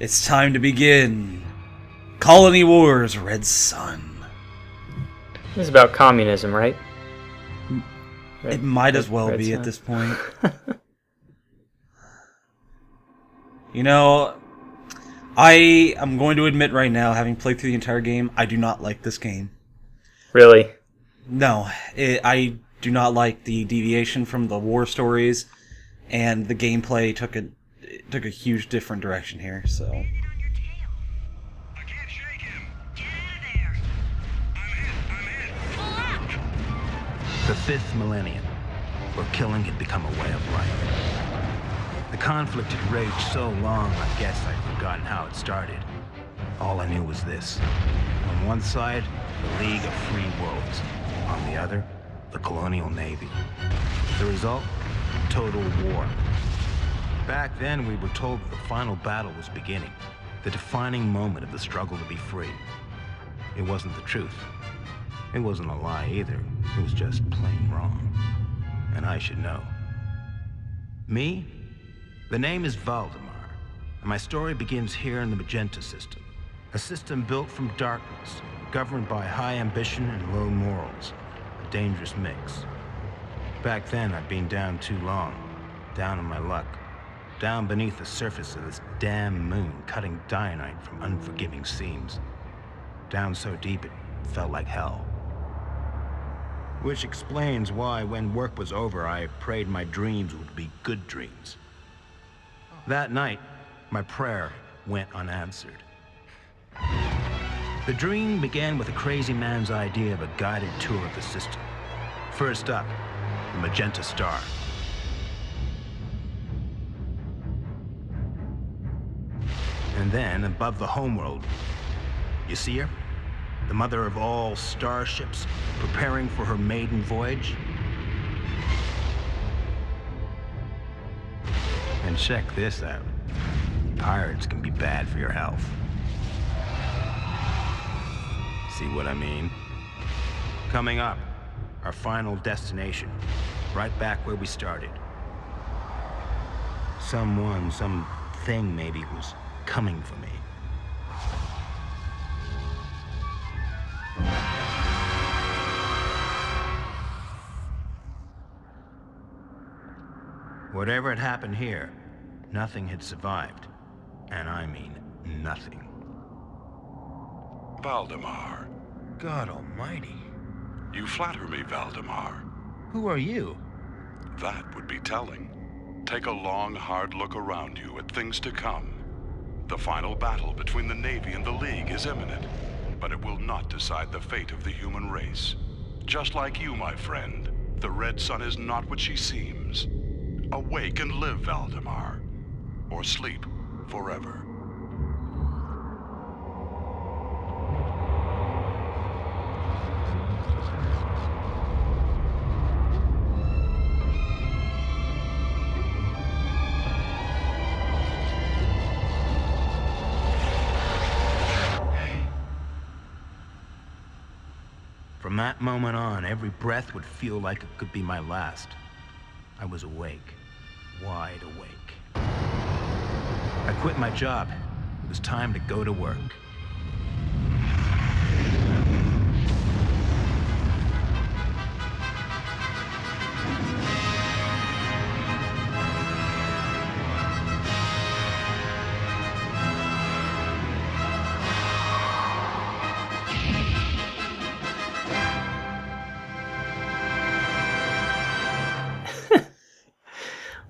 It's time to begin. Colony Wars, Red Sun. This is about communism, right? It might as well Red be Sun. at this point. You know, I am going to admit right now, having played through the entire game, I do not like this game. Really? No, I do not like the deviation from the war stories, and the gameplay took a huge different direction here, so... I can't shake him. Get out of there. I'm hit. Pull up. The 5th millennium, where killing had become a way of life. The conflict had raged so long, I guess I'd forgotten how it started. All I knew was this. On one side, the League of Free Worlds. On the other, the Colonial Navy. The result? Total war. Back then, we were told that the final battle was beginning, the defining moment of the struggle to be free. It wasn't the truth. It wasn't a lie either. It was just plain wrong. And I should know. Me? The name is Valdemar, and my story begins here in the Magenta system. A system built from darkness, governed by high ambition and low morals. A dangerous mix. Back then, I'd been down too long. Down on my luck. Down beneath the surface of this damn moon, cutting dynamite from unforgiving seams. Down so deep it felt like hell. Which explains why, when work was over, I prayed my dreams would be good dreams. That night, my prayer went unanswered. The dream began with a crazy man's idea of a guided tour of the system. First up, the Magenta Star. And then, above the homeworld, you see her? The mother of all starships, preparing for her maiden voyage. And check this out. Pirates can be bad for your health. See what I mean? Coming up, our final destination. Right back where we started. Someone, something maybe, was coming for me. Whatever had happened here, nothing had survived. And I mean nothing. Valdemar. God almighty. You flatter me, Valdemar. Who are you? That would be telling. Take a long, hard look around you at things to come. The final battle between the Navy and the League is imminent, but it will not decide the fate of the human race. Just like you, my friend, the Red Sun is not what she seems. Awake and live, Valdemar, or sleep forever. From that moment on, every breath would feel like it could be my last. I was awake, wide awake. I quit my job. It was time to go to work.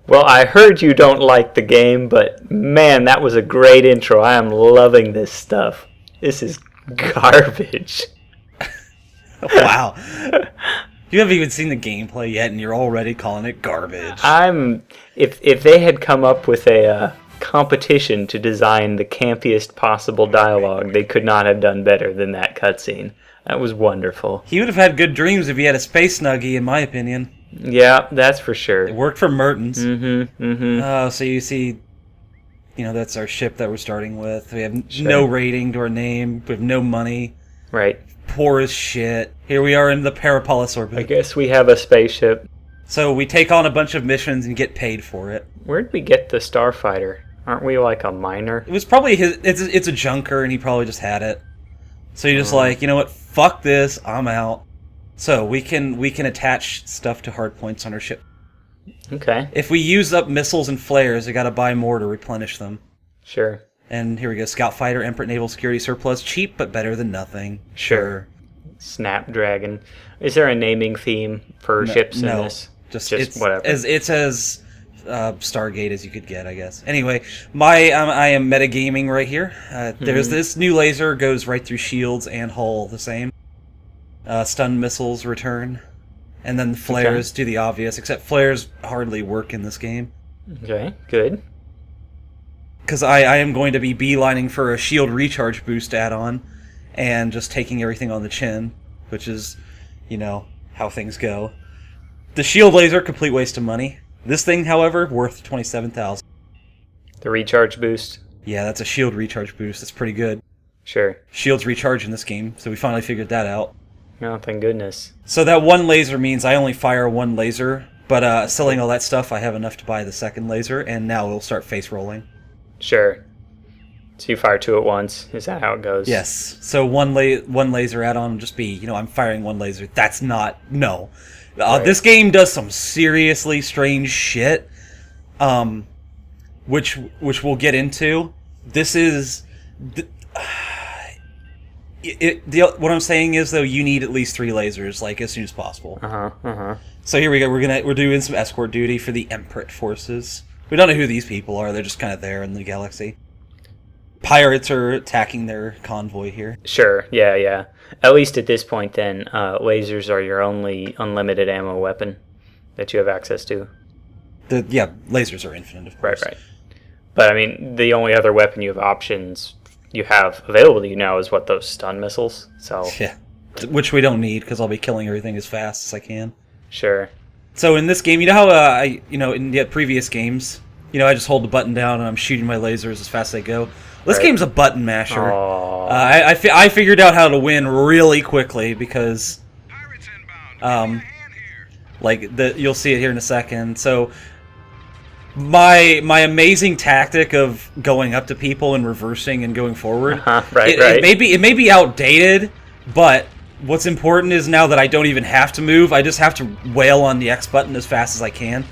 Well, I heard you don't like the game, but man, that was a great intro. I am loving this stuff. This is garbage. Wow. You haven't even seen the gameplay yet, and you're already calling it garbage. If they had come up with a competition to design the campiest possible dialogue, they could not have done better than that cutscene. That was wonderful. He would have had good dreams if he had a space Snuggie, in my opinion. Yeah, that's for sure. It worked for Mertens. Mm-hmm. So you see, that's our ship that we're starting with. We have no rating to our name. We have no money. Right. Poor as shit. Here we are in the Parapolis orbit. I guess we have a spaceship. So we take on a bunch of missions and get paid for it. Where did we get the starfighter? Aren't we like a miner? It was probably his. It's a junker, and he probably just had it. So you're just like, you know what? Fuck this. I'm out. So we can attach stuff to hardpoints on our ship. Okay. If we use up missiles and flares, I gotta buy more to replenish them. Sure. And here we go. Scout fighter, Emperor naval security surplus, cheap but better than nothing. Sure. Snapdragon. Is there a naming theme for ships in this? Just it's whatever. It's as Stargate as you could get, I guess. Anyway, I am metagaming right here. There's this new laser, goes right through shields and hull the same. Stun missiles return. And then the flares do the obvious, except flares hardly work in this game. Okay, good. Because I am going to be beelining for a shield recharge boost add-on and just taking everything on the chin, which is, you know, how things go. The shield laser, complete waste of money. This thing, however, worth $27,000. The recharge boost? Yeah, that's a shield recharge boost. That's pretty good. Sure. Shields recharge in this game, so we finally figured that out. Oh, thank goodness. So that one laser means I only fire one laser, but selling all that stuff, I have enough to buy the second laser, and now it'll start face rolling. Sure. So you fire two at once? Is that how it goes? Yes. So one laser add-on will just be, you know, I'm firing one laser. That's not... No. Right. This game does some seriously strange shit, which we'll get into. This is... what I'm saying is, though, you need at least 3 lasers, like, as soon as possible. So here we go. We're doing some escort duty for the Emperor forces. We don't know who these people are. They're just kind of there in the galaxy. Pirates are attacking their convoy here. Sure, yeah. At least at this point, then, lasers are your only unlimited ammo weapon that you have access to. Lasers are infinite, of course. Right. But, I mean, the only other weapon you have available to you now is, those stun missiles? So yeah. Which we don't need, because I'll be killing everything as fast as I can. Sure. So in this game, you know how, in the previous games, I just hold the button down and I'm shooting my lasers as fast as they go? This game's a button masher. I figured out how to win really quickly because, Pirates inbound. you'll see it here in a second. So my amazing tactic of going up to people and reversing and going forward, it may be outdated, but what's important is now that I don't even have to move, I just have to wail on the X button as fast as I can.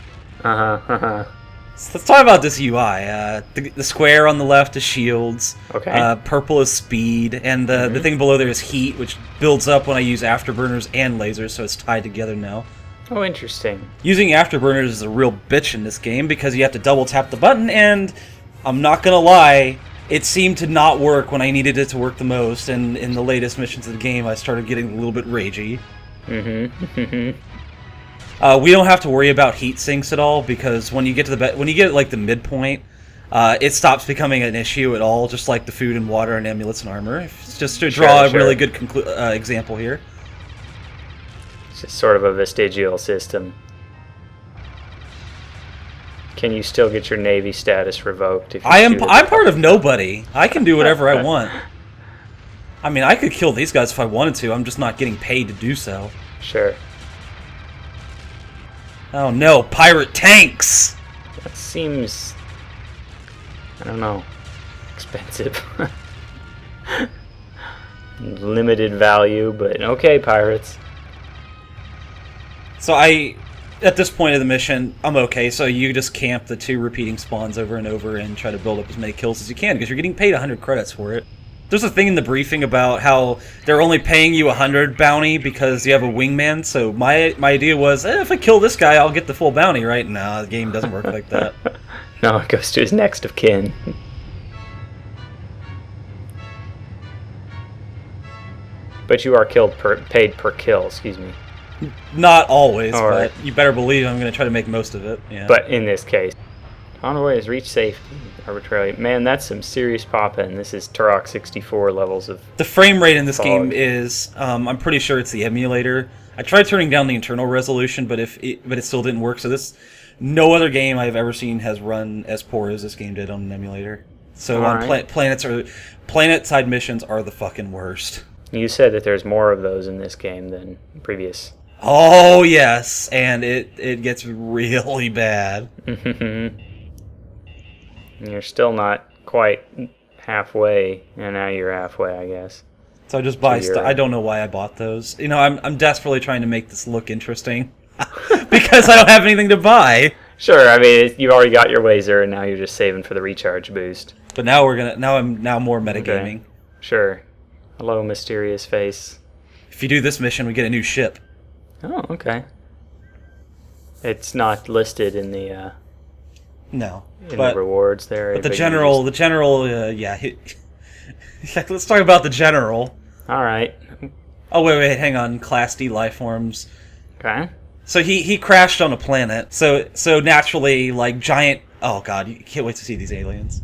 So let's talk about this UI. The square on the left is shields. Okay. Purple is speed, and the thing below there is heat, which builds up when I use afterburners and lasers, so it's tied together now. Oh, interesting. Using afterburners is a real bitch in this game because you have to double tap the button, and I'm not gonna lie, it seemed to not work when I needed it to work the most, and in the latest missions of the game, I started getting a little bit ragey. We don't have to worry about heat sinks at all because when you get to the midpoint, it stops becoming an issue at all. Just like the food and water and amulets and armor. It's just to draw a really good example here. It's just sort of a vestigial system. Can you still get your Navy status revoked? If you I'm part of nobody. I can do whatever I want. I mean, I could kill these guys if I wanted to. I'm just not getting paid to do so. Sure. Oh no, pirate tanks! That seems, I don't know, expensive. Limited value, but okay, pirates. So at this point of the mission, I'm okay. So you just camp the 2 repeating spawns over and over and try to build up as many kills as you can because you're getting paid 100 credits for it. There's a thing in the briefing about how they're only paying you 100 bounty because you have a wingman. So my idea was, if I kill this guy, I'll get the full bounty, right? No, the game doesn't work like that. No, it goes to his next of kin. But you are paid per kill, excuse me. Not always, All right. but you better believe I'm going to try to make most of it. Yeah. But in this case, on the way is reach safety arbitrarily. Man, that's some serious poppin'. This is Turok 64 levels of... The frame rate in this fog. game is, I'm pretty sure it's the emulator. I tried turning down the internal resolution, but it still didn't work. So no other game I've ever seen has run as poor as this game did on an emulator. So on planet-side missions are the fucking worst. You said that there's more of those in this game than previous. Oh yes, and it gets really bad. And you're still not quite halfway, and now you're halfway, I guess. So I just buy So stuff. I don't know why I bought those. You know, I'm desperately trying to make this look interesting because I don't have anything to buy. Sure, I mean, you already got your laser, and now you're just saving for the recharge boost. But now I'm more metagaming. Okay. Sure. Hello, mysterious face. If you do this mission, we get a new ship. Oh, okay. It's not listed in the No, the rewards there. But the general, yeah. Let's talk about the general. All right. Oh wait, hang on. Class D life forms. Okay. So he crashed on a planet. So naturally, like giant. Oh god, you can't wait to see these aliens.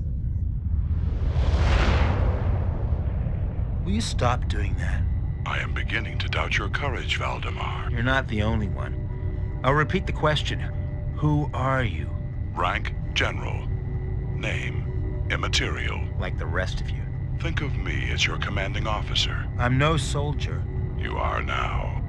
Will you stop doing that? I am beginning to doubt your courage, Valdemar. You're not the only one. I'll repeat the question. Who are you? Rank, General. Name, immaterial. Like the rest of you. Think of me as your commanding officer. I'm no soldier. You are now.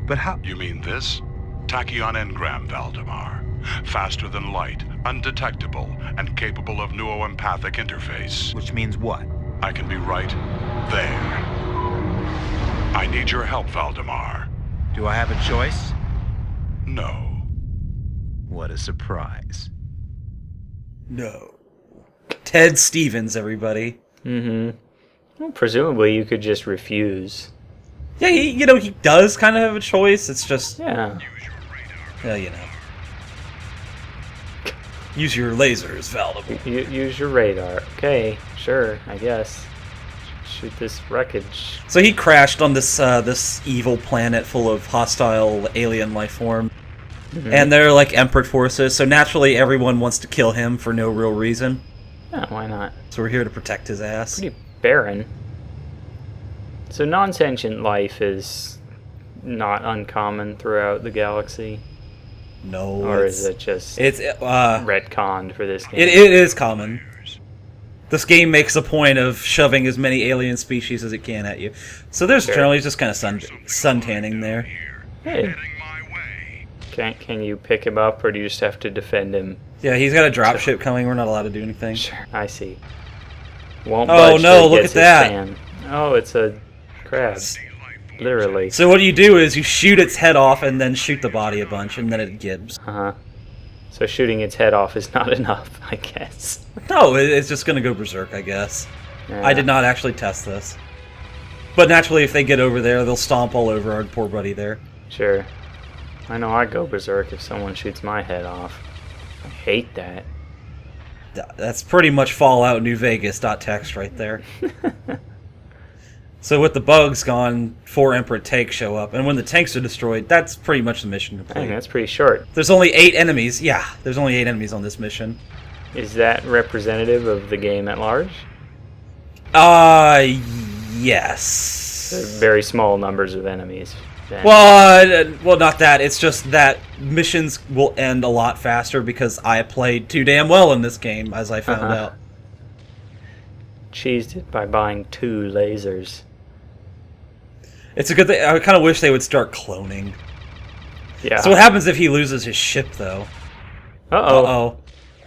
But how? You mean this? Tachyon engram, Valdemar. Faster than light, undetectable, and capable of neuroempathic interface. Which means what? I can be right there. I need your help, Valdemar. Do I have a choice? No. What a surprise. No. Ted Stevens, everybody. Mm-hmm. Well, presumably you could just refuse. Yeah, he does kind of have a choice. It's just, Yeah. well, you know. Use your lasers, Valdemar. Use your radar. Okay, sure, I guess. Shoot this wreckage. So he crashed on this evil planet full of hostile alien life form. Mm-hmm. And they're like Emperor forces, so naturally everyone wants to kill him for no real reason. Yeah, why not? So we're here to protect his ass. Pretty barren. So non-sentient life is not uncommon throughout the galaxy? No. Or is it just retconned for this game? It is common. This game makes a point of shoving as many alien species as it can at you. So there's generally just kind of sun tanning there. Hey. Heading my way. Can you pick him up, or do you just have to defend him? Yeah, he's got a dropship coming. We're not allowed to do anything. Sure, I see. Won't Oh, budge no, till he look gets at that. his fan. Oh, it's a crab. Literally. So what you do is you shoot its head off and then shoot the body a bunch, and then it gibbs. Uh-huh. So shooting its head off is not enough, I guess. No, it's just going to go berserk, I guess. Yeah. I did not actually test this. But naturally, if they get over there, they'll stomp all over our poor buddy there. Sure. I know I'd go berserk if someone shoots my head off. I hate that. That's pretty much Fallout New Vegas.txt right there. So with the bugs gone, 4 Emperor tanks show up, and when the tanks are destroyed, that's pretty much the mission Dang, complete. that's pretty short. There's only 8 enemies. Yeah, there's only 8 enemies on this mission. Is that representative of the game at large? Yes. They're very small numbers of enemies. Then. Well, not that. It's just that missions will end a lot faster because I played too damn well in this game, as I found out. Cheesed it by buying 2 lasers. It's a good thing. I kind of wish they would start cloning. Yeah. So what happens if he loses his ship, though? Uh-oh. Uh-oh.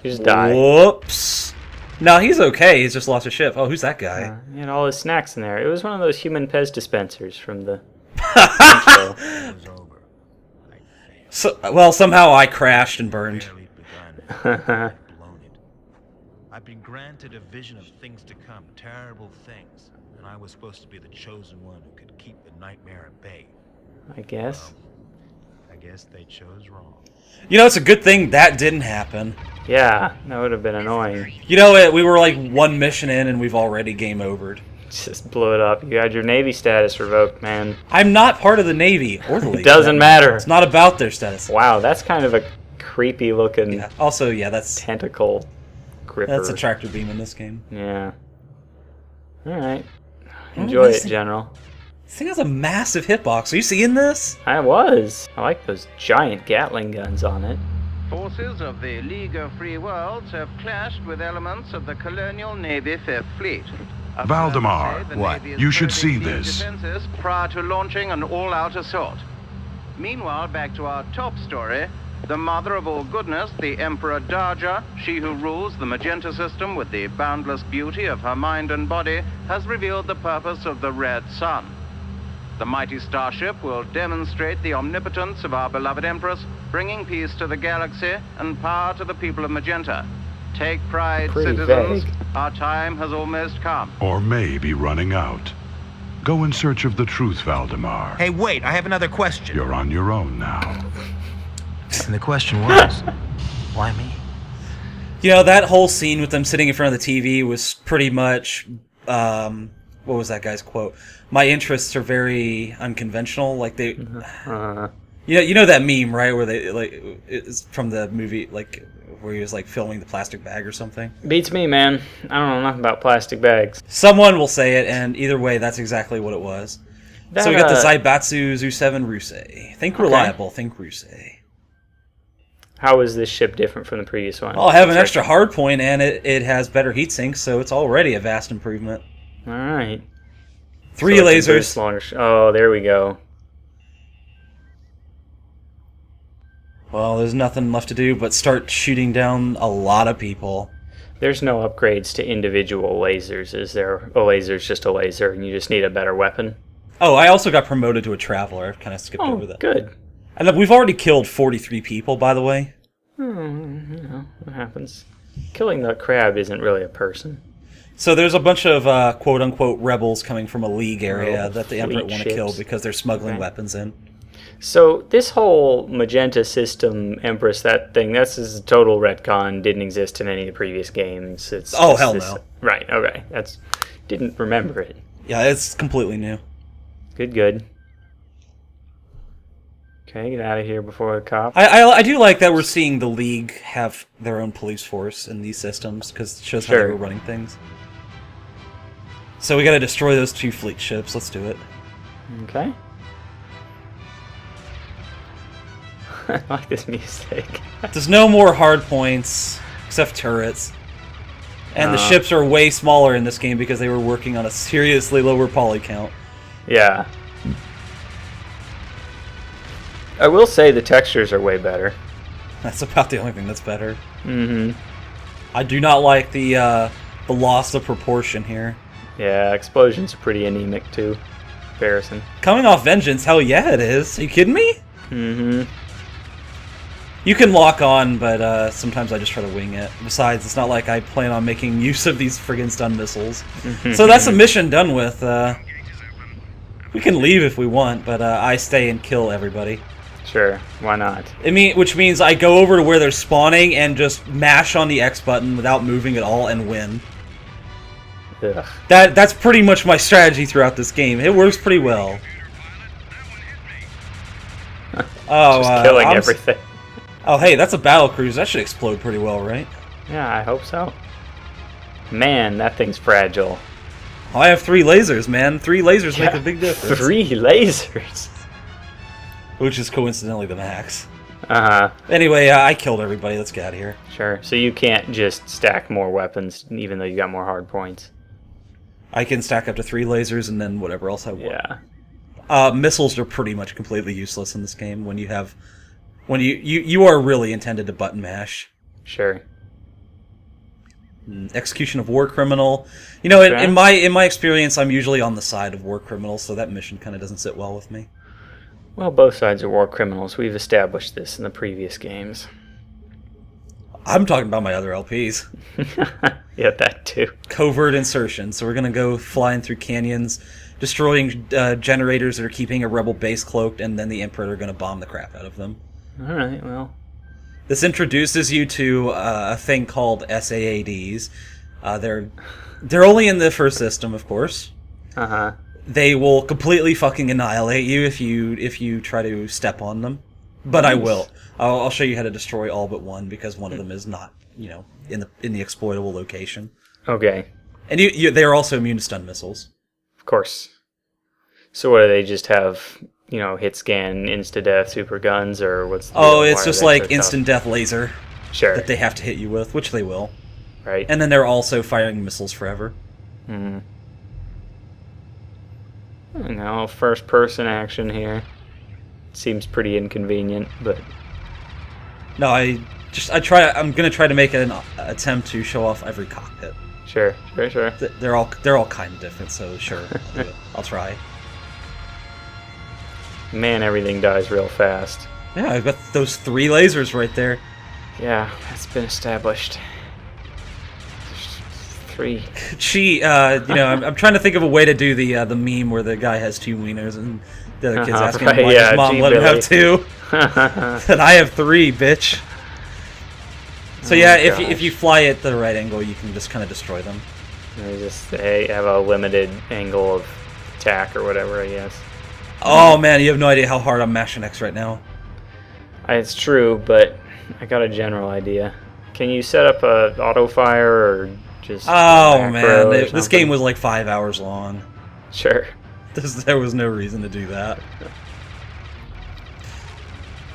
He just died. Whoops. No, he's okay. He's just lost his ship. Oh, who's that guy? He had all his snacks in there. It was one of those human Pez dispensers from the intro. It was over. I failed. So, well, somehow I crashed and burned. Barely begun. I'd blown it. I've been granted a vision of things to come, terrible things, and I was supposed to be the chosen one who could keep the nightmare at bay. I guess. I guess they chose wrong. You know, it's a good thing that didn't happen. Yeah, that would have been annoying. You know, we were like 1 mission in and we've already game overed. Just blew it up. You had your Navy status revoked, man. I'm not part of the Navy or the League. It doesn't matter. It's not about their status. Wow, that's kind of a creepy looking Yeah. Also, yeah, that's tentacle gripper. a tractor beam in this game. Yeah. Alright. Enjoy it, General. This thing has a massive hitbox. Are you seeing this? I was. I like those giant Gatling guns on it. Forces of the League of Free Worlds have clashed with elements of the colonial Navy Fifth Fleet. Valdemar, Observers say the what? Navy is You should building see deep this. defenses prior to launching an all-out assault. Meanwhile, back to our top story, The mother of all goodness, the Emperor Darja, she who rules the Magenta system with the boundless beauty of her mind and body, has revealed the purpose of the Red Sun. The mighty starship will demonstrate the omnipotence of our beloved Empress, bringing peace to the galaxy and power to the people of Magenta. Take pride, Pretty citizens. vague. Our time has almost come. Or may be running out. Go in search of the truth, Valdemar. Hey, wait, I have another question. You're on your own now. And the question was, why me? You know, that whole scene with them sitting in front of the TV was pretty much, what was that guy's quote? My interests are very unconventional. Like they, you know that meme, right? Where they it's from the movie, like where he was like filming the plastic bag or something. Beats me, man. I don't know nothing about plastic bags. Someone will say it, and either way, that's exactly what it was. So we got the Zaibatsu Zu-7 Rusei. Think reliable, think Rusei. How is this ship different from the previous one? I'll have an extra hard point, and it has better heat sinks, so it's already a vast improvement. All right. 3 So it's a lasers. boost launch. Oh, there we go. Well, there's nothing left to do but start shooting down a lot of people. There's no upgrades to individual lasers, is there? A laser's just a laser, and you just need a better weapon. Oh, I also got promoted to a Traveler. I've kind of skipped Oh, over that. good. And we've already killed 43 people, by the way. You know, what happens? Killing the crab isn't really a person. So there's a bunch of quote-unquote rebels coming from a league area Oh, that the Emperor fleet want to kill ships. because they're smuggling weapons in. So this whole Magenta system, Empress, that thing, that's a total retcon. Didn't exist in any of the previous games. It's Oh, just hell this- no. Right, okay. Didn't remember it. Yeah, it's completely new. Good. Okay, get out of here before the cop. I do like that we're seeing the League have their own police force in these systems, because it shows how they Sure. were running things. So we gotta destroy those 2 fleet ships. Let's do it. Okay. I like this music. There's no more hard points, except turrets. And the ships are way smaller in this game because they were working on a seriously lower poly count. Yeah. I will say the textures are way better. That's about the only thing that's better. Mm-hmm. I do not like the loss of proportion here. Yeah, explosions are pretty anemic too. Comparison. Coming off Vengeance, hell yeah it is. Are you kidding me? Mm-hmm. You can lock on, but sometimes I just try to wing it. Besides, it's not like I plan on making use of these friggin' stun missiles. So that's a mission done with. We can leave if we want, but I stay and kill everybody. Sure, why not? Which means I go over to where they're spawning and just mash on the X button without moving at all and win. Ugh. That's pretty much my strategy throughout this game. It works pretty well. Oh, Just killing everything. Oh, hey, that's a battle cruise. That should explode pretty well, right? Yeah, I hope so. Man, that thing's fragile. Oh, I have 3 lasers, man. 3 lasers make a big difference. 3 lasers. Which is coincidentally the max. Uh-huh. Anyway, I killed everybody. Let's get out of here. Sure. So you can't just stack more weapons, even though you got more hard points. I can stack up to 3 lasers and then whatever else I want. Yeah. Missiles are pretty much completely useless in this game when you have... When you are really intended to button mash. Sure. Execution of war criminal. You know, in my experience, I'm usually on the side of war criminals, so that mission kind of doesn't sit well with me. Well, both sides are war criminals. We've established this in the previous games. I'm talking about my other LPs. Yeah, that too. Covert insertion. So we're going to go flying through canyons, destroying generators that are keeping a rebel base cloaked, and then the Emperor are going to bomb the crap out of them. All right, well. This introduces you to a thing called SAADs. They're only in the first system, of course. Uh-huh. They will completely fucking annihilate you if you try to step on them. But I will. I'll show you how to destroy all but one because one of them is not, in the exploitable location. Okay. And they are also immune to stun missiles. Of course. So what do they just have, hit scan, insta-death, super guns, or what's the deal? Oh, Why it's are just they like so tough? instant death laser Sure. that they have to hit you with, which they will. Right. And then they're also firing missiles forever. Mm-hmm. Now, first-person action here. Seems pretty inconvenient, but... No, I'm gonna try to make an attempt to show off every cockpit. Sure. They're all kind of different, so sure, I'll do it. I'll try. Man, everything dies real fast. Yeah, I've got those 3 lasers right there. Yeah, that's been established. 3. She, I'm trying to think of a way to do the meme where the guy has 2 wieners and the other kid's asking him why his mom let him have 2. And I have 3, bitch. So yeah, if you fly at the right angle, you can just kind of destroy them. They just have a limited angle of attack or whatever, I guess. Oh man, you have no idea how hard I'm mashing X right now. It's true, but I got a general idea. Can you set up a auto fire or just? Oh man, this this game was like 5 hours long. Sure. There was no reason to do that.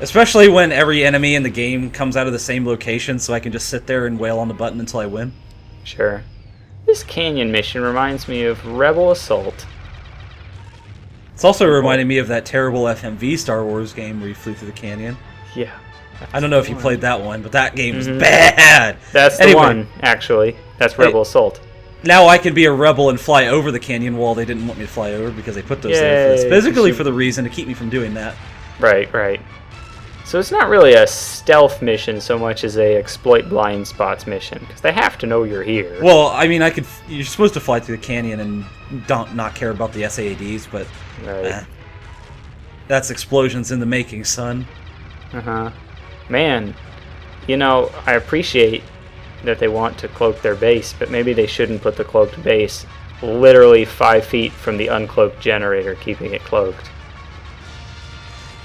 Especially when every enemy in the game comes out of the same location, so I can just sit there and wail on the button until I win. Sure. This canyon mission reminds me of Rebel Assault. It's also reminding me of that terrible FMV Star Wars game where you flew through the canyon. Yeah. I don't know if you played that one, but that game was bad! That's the one, actually. That's Rebel Assault. Now I can be a rebel and fly over the canyon wall they didn't want me to fly over because they put those there for this. Basically for the reason to keep me from doing that. Right. So it's not really a stealth mission so much as a exploit blind spots mission, because they have to know you're here. Well, I mean, you're supposed to fly through the canyon and not care about the SAADs, but that's explosions in the making, son. Man, I appreciate that they want to cloak their base, but maybe they shouldn't put the cloaked base literally 5 feet from the uncloaked generator, keeping it cloaked.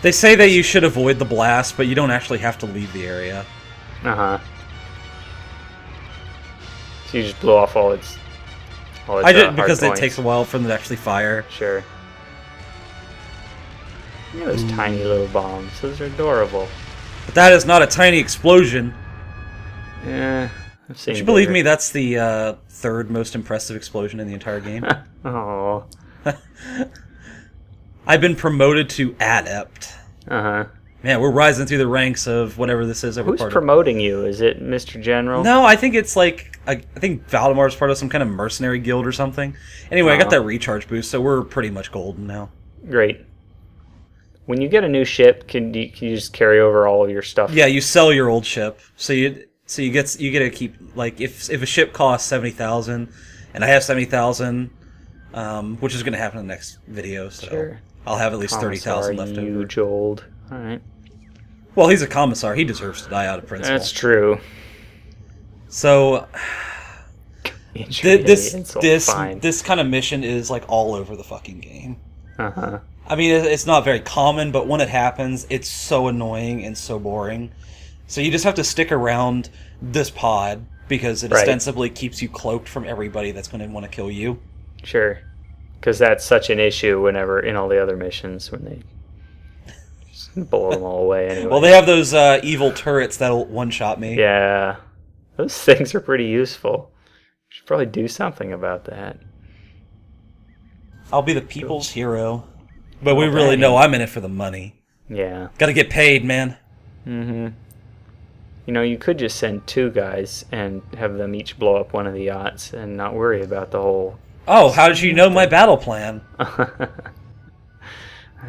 They say that you should avoid the blast, but you don't actually have to leave the area. So you just blow off all its I didn't because hard it takes a while for them to actually fire. Sure. Those tiny little bombs. Those are adorable. But that is not a tiny explosion. Yeah. Would you believe me? That's the 3rd most impressive explosion in the entire game. Oh. I've been promoted to adept. Man, we're rising through the ranks of whatever this is. Who's promoting you? Is it Mr. General? No, I think it's like I think Valdemar's part of some kind of mercenary guild or something. Anyway, I got that recharge boost, so we're pretty much golden now. Great. When you get a new ship, can you just carry over all of your stuff? Yeah, you sell your old ship, so you get to keep, like, if a ship costs 70,000, and I have 70,000, which is going to happen in the next video, so sure. I'll have at least 30,000 left over. Huge old. All right. Well, he's a commissar. He deserves to die out of principle. That's true. So this kind of mission is like all over the fucking game. I mean, it's not very common, but when it happens, it's so annoying and so boring. So you just have to stick around this pod because it ostensibly keeps you cloaked from everybody that's going to want to kill you. Sure. Because that's such an issue whenever in all the other missions when they just blow them all away anyway. Well, they have those evil turrets that'll one-shot me. Yeah. Those things are pretty useful. Should probably do something about that. I'll be the people's hero. But we really know I'm in it for the money. Yeah. Gotta get paid, man. You could just send 2 guys and have them each blow up one of the yachts and not worry about the whole... Oh, how did you know my battle plan?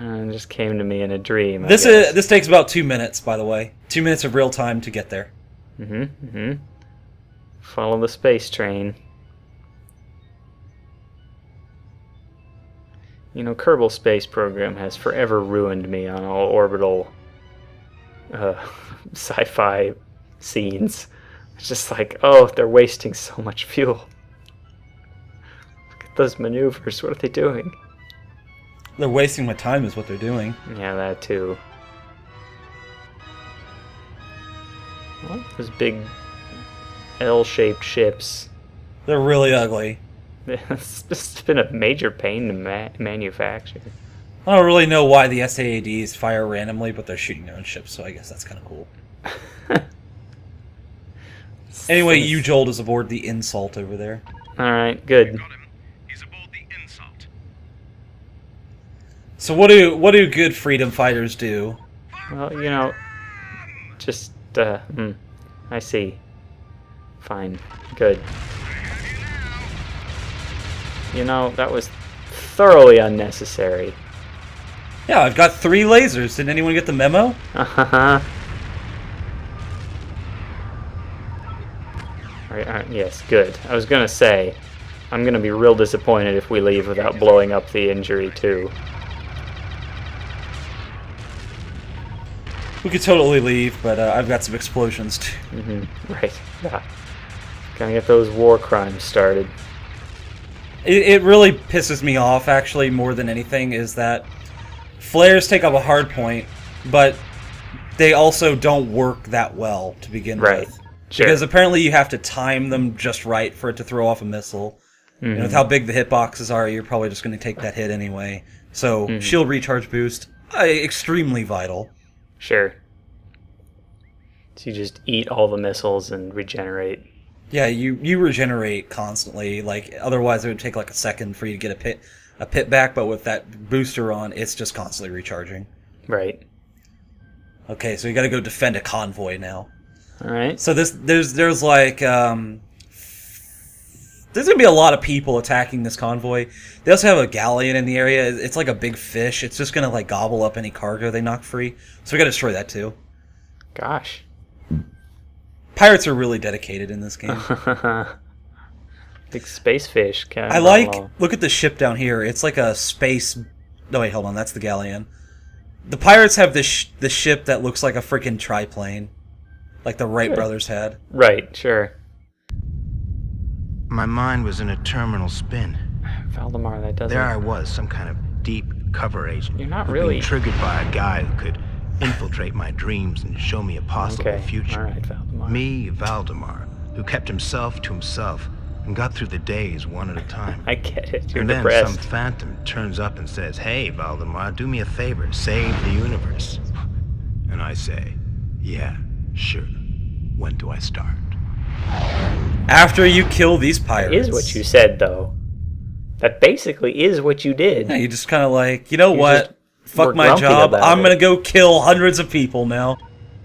It just came to me in a dream. This takes about 2 minutes, by the way. 2 minutes of real time to get there. Follow the space train. Kerbal Space Program has forever ruined me on all orbital sci-fi scenes. It's just like, oh, they're wasting so much fuel. Look at those maneuvers. What are they doing? They're wasting my time is what they're doing. Yeah, that too. I like those big L-shaped ships. They're really ugly. It's been a major pain to manufacture. I don't really know why the SAADs fire randomly, but they're shooting their own ships, so I guess that's kind of cool. Anyway, Ujold is aboard the Insult over there. Alright, good. Got him. He's aboard the Insult. So what do good freedom fighters do? Well, just I see. Fine. Good. You know, that was thoroughly unnecessary. Yeah, I've got 3 lasers. Did anyone get the memo? Yes, good. I was gonna say, I'm gonna be real disappointed if we leave without blowing up the injury too. We could totally leave, but I've got some explosions too. Right. Yeah. Gonna get those war crimes started. It really pisses me off, actually, more than anything, is that flares take up a hard point, but they also don't work that well to begin with. Sure. Because apparently you have to time them just right for it to throw off a missile. And with how big the hitboxes are, you're probably just going to take that hit anyway. So, shield recharge boost, extremely vital. Sure. So you just eat all the missiles and regenerate. Yeah, you regenerate constantly. Like, otherwise it would take like a second for you to get a pit back, but with that booster on, it's just constantly recharging. Right. Okay, so you got to go defend a convoy now. All right. So there's like there's gonna be a lot of people attacking this convoy. They also have a galleon in the area. It's like a big fish. It's just gonna like gobble up any cargo they knock free. So we gotta destroy that too. Gosh. Pirates are really dedicated in this game. Big space fish. I like. Look at the ship down here. It's like a space. No wait, hold on. That's the galleon. The pirates have this ship that looks like a freaking triplane. Like the Wright brothers had. Right, sure. My mind was in a terminal spin. Valdemar, that doesn't... There I was, some kind of deep cover agent. You're not who'd really... been triggered by a guy who could infiltrate my dreams and show me a possible future. All right, Valdemar. Me, Valdemar, who kept himself to himself and got through the days one at a time. I get it. You're and then depressed. some phantom turns up and says, "Hey, Valdemar, do me a favor, save the universe." And I say, "Yeah, sure. When do I start?" After you kill these pirates. That is what you said, though. That basically is what you did. Yeah, you just kind of like, you know You what? Fuck my job. I'm going to go kill hundreds of people now.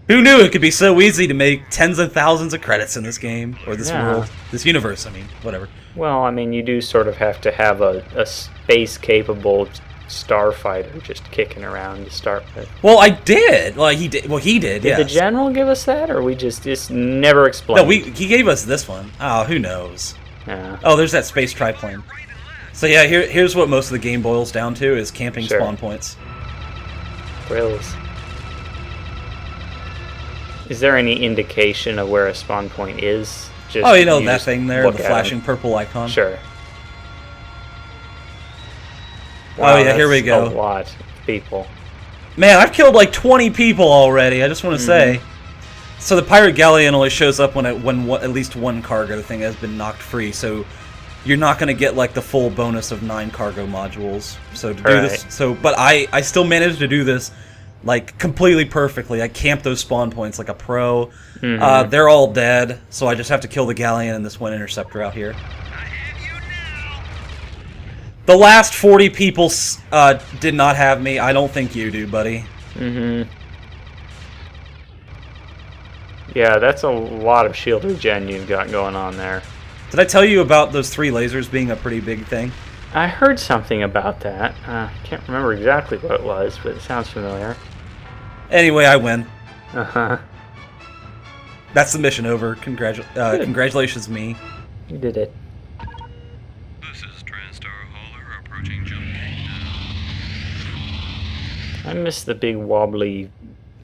Who knew it could be so easy to make tens of thousands of credits in this game? Or this world. This universe, I mean. Whatever. Well, I mean, you do sort of have to have a space-capable starfighter just kicking around to start with. Well, I did. Well, he did. Well, he did. Did the general give us that, or we just never explained? No, he gave us this one. Oh, who knows? Yeah. Oh, there's that space triplane. So yeah, here's what most of the game boils down to: is camping spawn points. Thrills. Is there any indication of where a spawn point is? Just, oh, you know that thing there, the flashing them. purple icon. Sure. Wow, oh yeah, here we go. A lot of people. Man, I've killed like 20 people already. I just want to say. So the pirate galleon only shows up when at least one cargo thing has been knocked free. So you're not going to get like the full bonus of 9 cargo modules. So to do this, but I still managed to do this like completely perfectly. I camped those spawn points like a pro. They're all dead, so I just have to kill the galleon and this one interceptor out here. The last 40 people did not have me. I don't think you do, buddy. Yeah, that's a lot of shield regen you've got going on there. Did I tell you about those 3 lasers being a pretty big thing? I heard something about that. I can't remember exactly what it was, but it sounds familiar. Anyway, I win. Uh-huh. That's the mission over. Congratulations, me. You did it. This is TranStar Hauler approaching jump gate now. I miss the big wobbly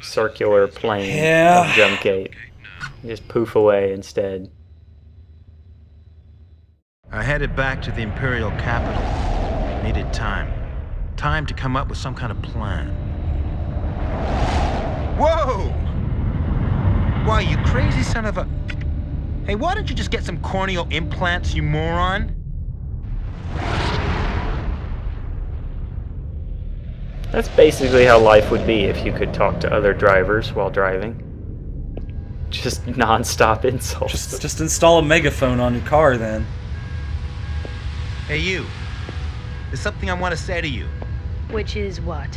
circular plane of jump gate. Just poof away instead. I headed back to the Imperial capital. Needed time. Time to come up with some kind of plan. Whoa! Why, you crazy son of a... Hey, why don't you just get some corneal implants, you moron? That's basically how life would be if you could talk to other drivers while driving. Just non-stop insults. Just install a megaphone on your car, then. Hey, you. There's something I want to say to you. Which is what?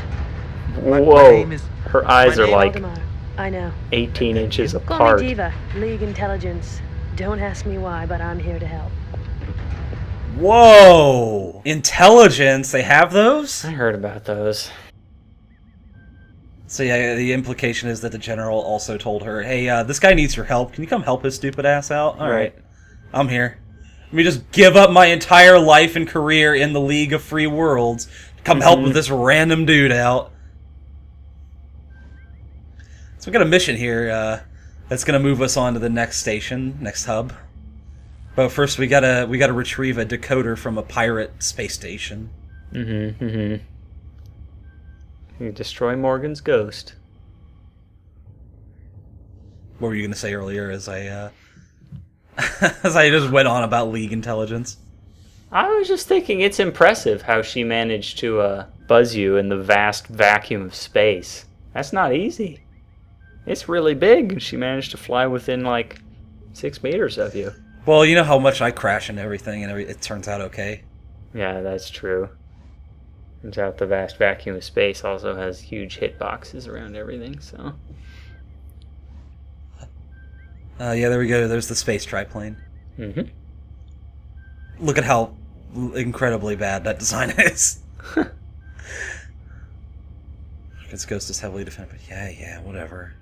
Whoa. Her eyes are like Valdemar, I know. 18 inches Call apart. me Diva, League Intelligence. Don't ask me why, but I'm here to help. Whoa! Intelligence, they have those? I heard about those. So yeah, the implication is that the general also told her, hey, this guy needs your help. Can you come help his stupid ass out? Alright. I'm here. Let me just give up my entire life and career in the League of Free Worlds. Come help with this random dude out. So we got a mission here that's going to move us on to the next station, next hub. But first we gotta retrieve a decoder from a pirate space station. You destroy Morgan's ghost. What were you going to say earlier as I as I just went on about League Intelligence? I was just thinking it's impressive how she managed to buzz you in the vast vacuum of space. That's not easy. It's really big. She managed to fly within like 6 meters of you. Well, you know how much I crash and everything, and it turns out okay. Yeah, that's true. Turns out the vast vacuum of space also has huge hitboxes around everything, so... Yeah, there we go. There's the space triplane. Look at how incredibly bad that design is. Its ghost is heavily defended, but yeah, whatever.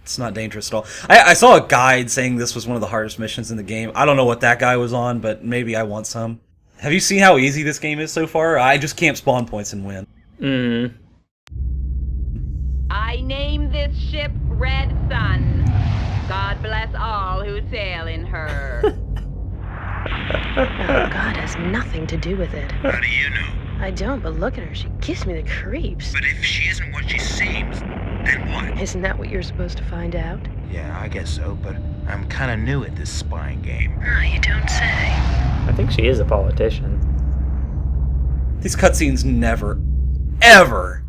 It's not dangerous at all. I saw a guide saying this was one of the hardest missions in the game. I don't know what that guy was on, but maybe I want some. Have you seen how easy this game is so far? I just camp spawn points and win. I name this ship Red Sun. God bless all who sail in her. Oh, God has nothing to do with it. How do you know? I don't, but look at her. She gives me the creeps. But if she isn't what she seems, then what? Isn't that what you're supposed to find out? Yeah, I guess so, but I'm kind of new at this spying game. Oh, you don't say. I think she is a politician. These cutscenes never, ever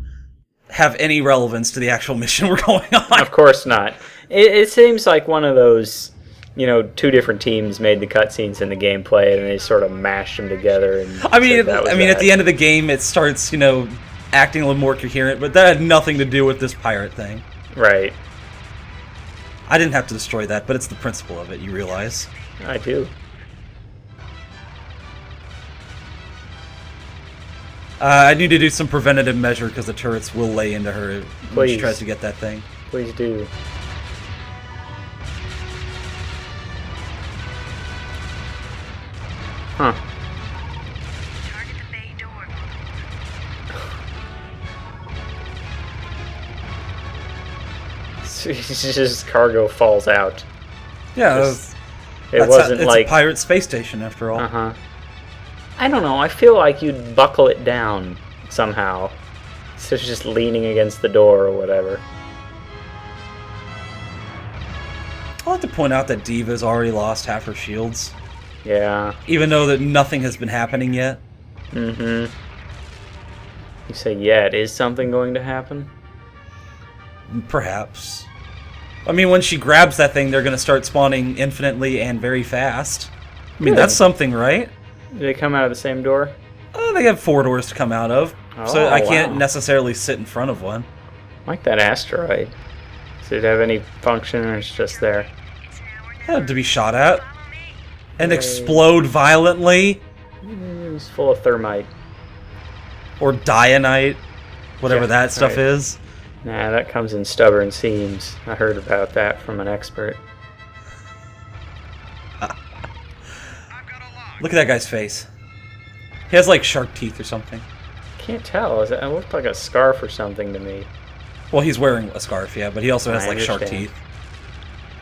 have any relevance to the actual mission we're going on. Of course not. It seems like one of those, two different teams made the cutscenes and the gameplay, and they sort of mashed them together. And at the end of the game, it starts, acting a little more coherent, but that had nothing to do with this pirate thing. Right. I didn't have to destroy that, but it's the principle of it, you realize. I do. I need to do some preventative measure because the turrets will lay into her when she tries to get that thing. Please do. Huh. Target the bay door. Just cargo falls out. Yeah, It's a pirate space station after all. I don't know. I feel like you'd buckle it down somehow. Instead of just leaning against the door or whatever. I'll have to point out that Diva's already lost half her shields. Yeah. Even though that nothing has been happening yet. You say yet. Is something going to happen? Perhaps. I mean, when she grabs that thing, they're going to start spawning infinitely and very fast. I mean, that's something, right? Do they come out of the same door? Oh, they have 4 doors to come out of. So I can't necessarily sit in front of one. Like that asteroid. Does it have any function or it's just there? To be shot at. And explode violently. It's full of thermite. Or dianite. Whatever that stuff is. Nah, that comes in stubborn seams. I heard about that from an expert. Look at that guy's face. He has like shark teeth or something. Can't tell. It looked like a scarf or something to me. Well, he's wearing a scarf, yeah, but he also has like shark teeth.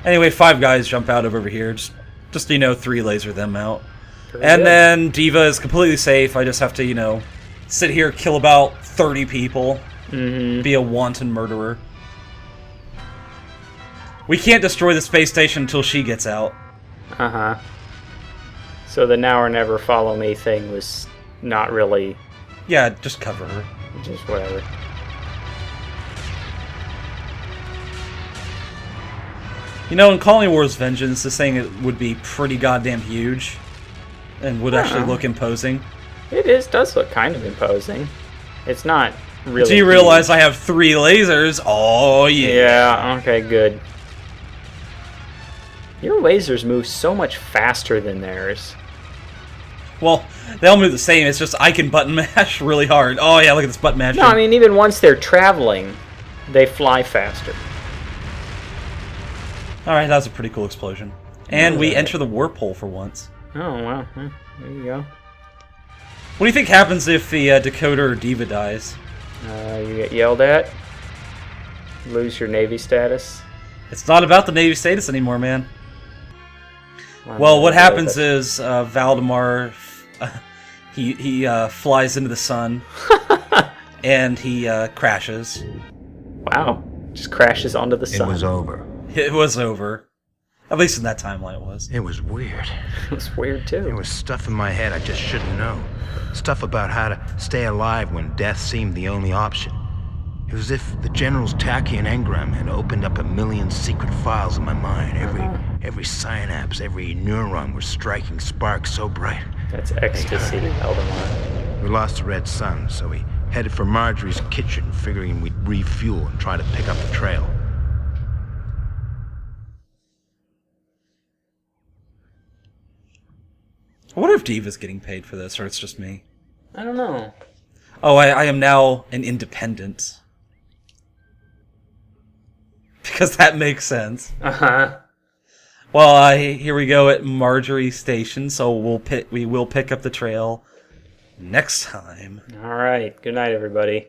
Anyway, 5 guys jump out over here. Just 3 laser them out. Then Diva is completely safe. I just have to, sit here, kill about 30 people. Be a wanton murderer. We can't destroy the space station until she gets out. So the now or never follow me thing was not really... Yeah, just cover her. Just whatever. In Colony Wars Vengeance, this thing would be pretty goddamn huge. And would actually look imposing. It does look kind of imposing. It's not really. Do you realize I have 3 lasers? Oh, yeah. Yeah, okay, good. Your lasers move so much faster than theirs. Well, they all move the same. It's just I can button mash really hard. Oh, yeah, look at this button mash. No, I mean, even once they're traveling, they fly faster. Alright, that was a pretty cool explosion. And we enter the warp hole for once. Oh, wow. There you go. What do you think happens if the Decoder or Diva dies? You get yelled at. Lose your Navy status. It's not about the Navy status anymore, man. Well, what happens is Valdemar, he flies into the sun, and he crashes. Wow. Just crashes onto the sun. It was over. It was over. At least in that timeline it was. It was weird. It was weird, too. There was stuff in my head I just shouldn't know. Stuff about how to stay alive when death seemed the only option. It was as if the General's Tachyon engram had opened up a million secret files in my mind. Every synapse, every neuron were striking sparks so bright. That's ecstasy, Valdemar. We lost the Red Sun, so we headed for Marjorie's kitchen, figuring we'd refuel and try to pick up the trail. I wonder if Diva's getting paid for this, or it's just me. I don't know. Oh, I am now an independent. Because that makes sense. Uh-huh. Well, here we go at Marjorie Station, so we will pick up the trail next time. All right. Good night, everybody.